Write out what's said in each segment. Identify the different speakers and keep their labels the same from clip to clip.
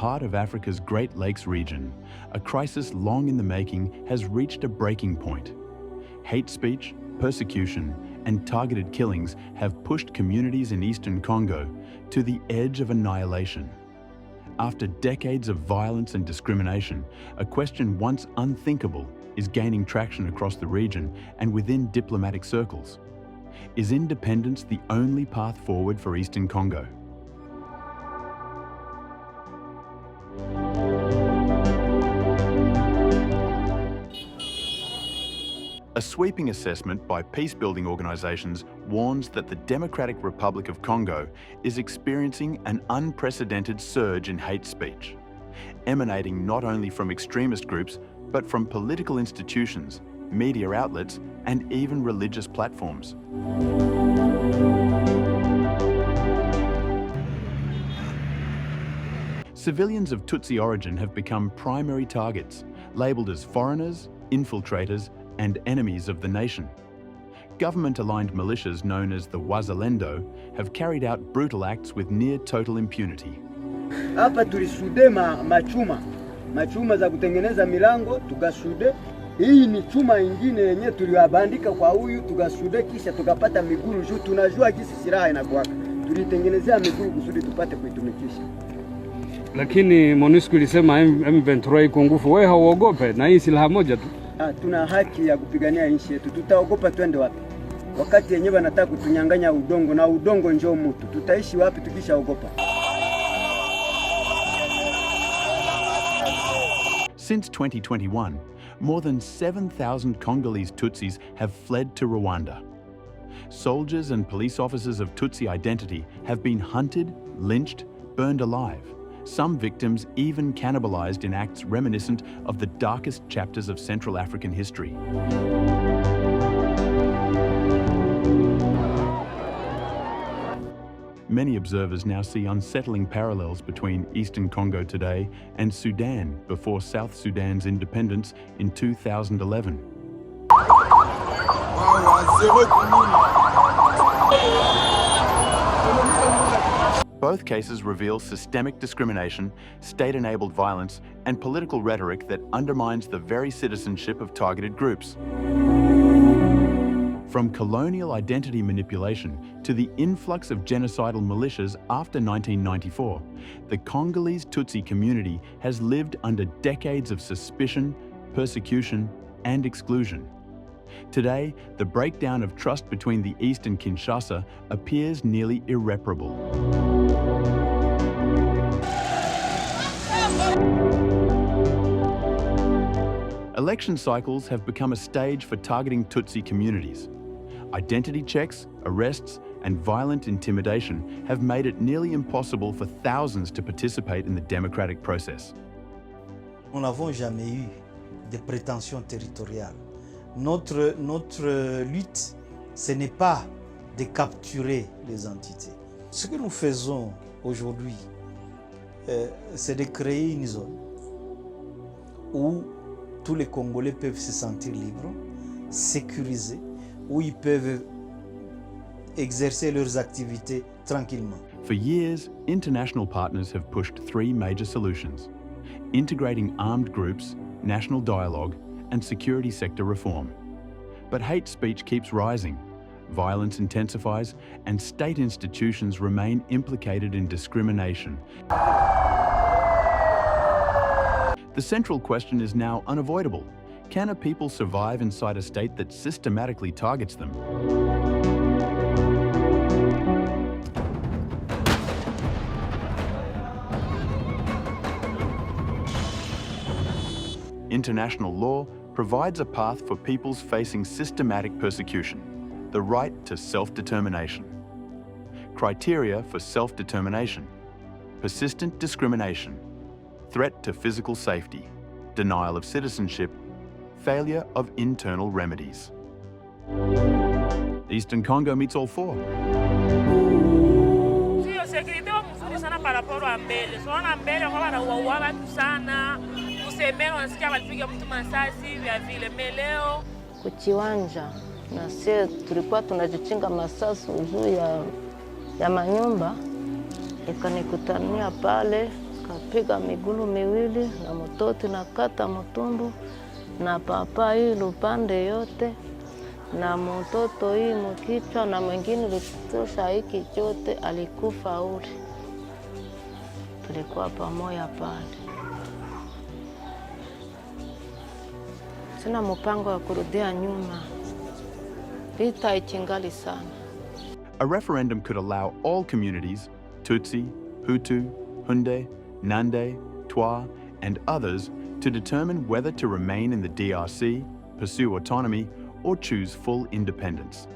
Speaker 1: heart of Africa's Great Lakes region, a crisis long in the making has reached a breaking point. Hate speech, persecution, and targeted killings have pushed communities in Eastern Congo to the edge of annihilation. After decades of violence and discrimination, a question once unthinkable is gaining traction across the region and within diplomatic circles. Is independence the only path forward for Eastern Congo? A sweeping assessment by peace-building organizations warns that the Democratic Republic of Congo is experiencing an unprecedented surge in hate speech, emanating not only from extremist groups, but from political institutions, media outlets, and even religious platforms. Civilians of Tutsi origin have become primary targets, labelled as foreigners, infiltrators, and enemies of the nation. Government-aligned militias known as the Wazalendo have carried out brutal acts with near total impunity.
Speaker 2: Hapa tulisude machuma za kutengeneza milango tukasude. Hii ni chuma ingine yenye tuliwabandika kwa huyu tukasude, kisha tukapata miguru juu tunajua jinsi silaha inakuwaka. Tulitengenezea miguru kusudi tupate kuitumikisha.
Speaker 3: Lakini MONUSCO ilisema M23 iko nguvu. Wewe hauogope na hii silaha moja tu?
Speaker 2: Tuna haki ya kupigania nchi yetu. Tutaogopa twende wapi? Wakati yenyewe wanataka kutunyang'anya udongo, na udongo njoo mtu. Tutaishi wapi tukishaogopa?
Speaker 1: Since 2021, more than 7,000 Congolese Tutsis have fled to Rwanda. Soldiers and police officers of Tutsi identity have been hunted, lynched, burned alive. Some victims even cannibalized in acts reminiscent of the darkest chapters of Central African history. Many observers now see unsettling parallels between Eastern Congo today and Sudan before South Sudan's independence in 2011. Both cases reveal systemic discrimination, state-enabled violence, and political rhetoric that undermines the very citizenship of targeted groups. From colonial identity manipulation to the influx of genocidal militias after 1994, the Congolese Tutsi community has lived under decades of suspicion, persecution, and exclusion. Today, the breakdown of trust between the East and Kinshasa appears nearly irreparable. Election cycles have become a stage for targeting Tutsi communities. Identity checks, arrests, and violent intimidation have made it nearly impossible for thousands to participate in the democratic process.
Speaker 4: Nous n'avons jamais eu de prétentions territoriales. Notre lutte, ce n'est pas de capturer les entités. Ce que nous faisons aujourd'hui, c'est de créer une zone où tous les Congolais peuvent se sentir libres, sécurisés, où ils peuvent exercer leurs activités tranquillement.
Speaker 1: For years, international partners have pushed three major solutions: integrating armed groups, national dialogue, and security sector reform. But hate speech keeps rising, violence intensifies, and state institutions remain implicated in discrimination. The central question is now unavoidable. Can a people survive inside a state that systematically targets them? International law provides a path for peoples facing systematic persecution, the right to self-determination. Criteria for self-determination: persistent discrimination, threat to physical safety, denial of citizenship, failure of internal remedies. Eastern Congo meets all four.
Speaker 5: Kuchiwanja na sisi tulikuwa tunajichinga masasu juu ya manyumba, ikanikutania pale kapiga migulu miwili na mtoti na kata mtumbu na papa hii lupande yote na mtoto hii mkichwa na mwingine litosha hiki chote alikufa uli. Tulikuwa pamoja pale. Sina mpango wa kurudia nyuma. Vita ichingali sana.
Speaker 1: A referendum could allow all communities, Tutsi, Hutu, Hunde, Nande, Twa, and others, to determine whether to remain in the DRC, pursue autonomy, or choose full independence.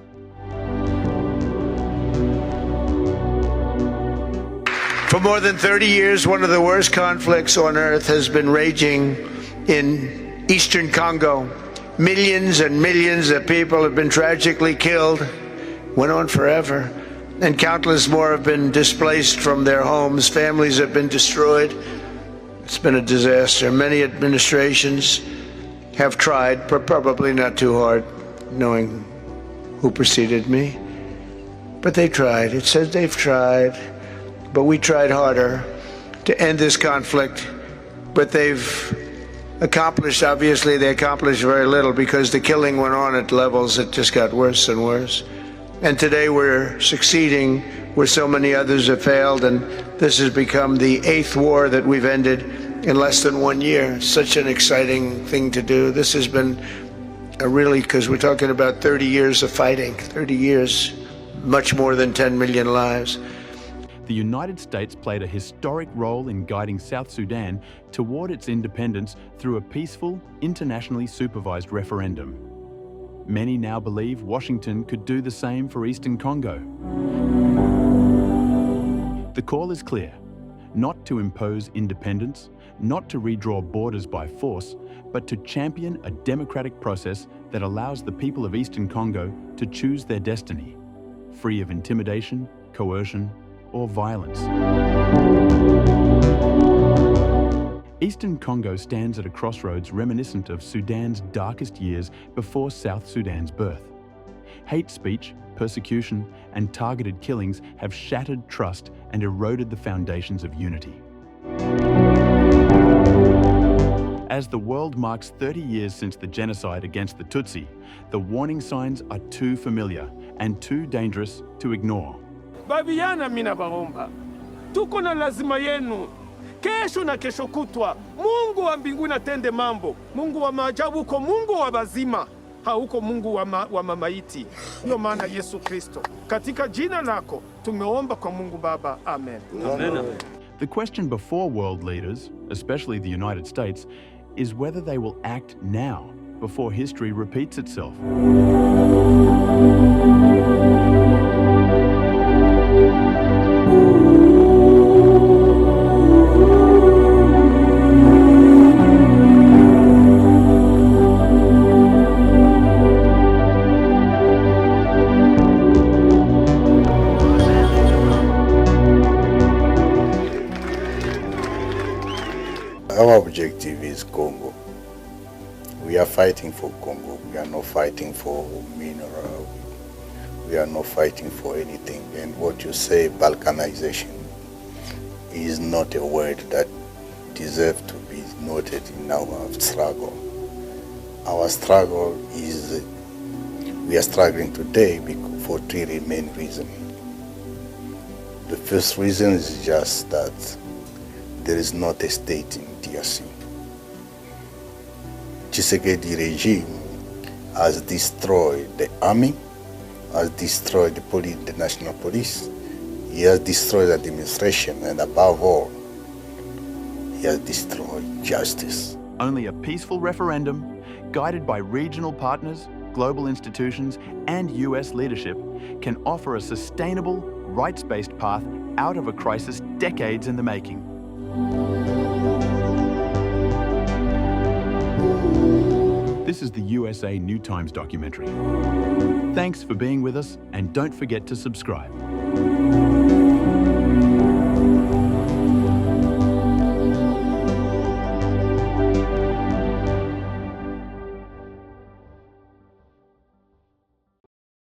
Speaker 6: For more than 30 years, one of the worst conflicts on earth has been raging in Eastern Congo. Millions and millions of people have been tragically killed, went on forever, and countless more have been displaced from their homes. Families have been destroyed. It's been a disaster. Many administrations have tried, but probably not too hard, knowing who preceded me. But they tried. It says they've tried, but we tried harder to end this conflict. But they've accomplished, obviously they accomplished very little, because the killing went on at levels that just got worse and worse. And today we're succeeding where so many others have failed, and this has become the 8th war that we've ended in less than 1 year. Such an exciting thing to do. This has been a really, because we're talking about 30 years of fighting, 30 years, much more than 10 million lives.
Speaker 1: The United States played a historic role in guiding South Sudan toward its independence through a peaceful, internationally supervised referendum. Many now believe Washington could do the same for Eastern Congo. The call is clear: not to impose independence, not to redraw borders by force, but to champion a democratic process that allows the people of Eastern Congo to choose their destiny, free of intimidation, coercion, or violence. Eastern Congo stands at a crossroads reminiscent of Sudan's darkest years before South Sudan's birth. Hate speech, persecution, and targeted killings have shattered trust and eroded the foundations of unity. As the world marks 30 years since the genocide against the Tutsi, the warning signs are too familiar and too dangerous to ignore.
Speaker 7: Babiana mina baomba, tuko na lazima yenu. Kesho na kesho kutwa, Mungu wa mbinguni atende mambo. Mungu wa maajabu uko, Mungu wa bazima, hauko Mungu wa mamaiti. Ndio maana Yesu Kristo, katika jina lako tumeomba kwa Mungu Baba. Amen.
Speaker 3: Amen.
Speaker 1: The question before world leaders, especially the United States, is whether they will act now before history repeats itself.
Speaker 8: Our objective is Congo. We are fighting for Congo. We are not fighting for mineral. We are not fighting for anything. And what you say, balkanization, is not a word that deserves to be noted in our struggle. Our struggle is, we are struggling today for 3 main reasons. The first reason is just that there is not a state in DRC. Tshisekedi regime has destroyed the army, has destroyed the national police, he has destroyed the administration, and above all, he has destroyed justice.
Speaker 1: Only a peaceful referendum, guided by regional partners, global institutions, and US leadership, can offer a sustainable, rights-based path out of a crisis decades in the making. This is the USA New Times documentary. Thanks for being with us, and don't forget to subscribe.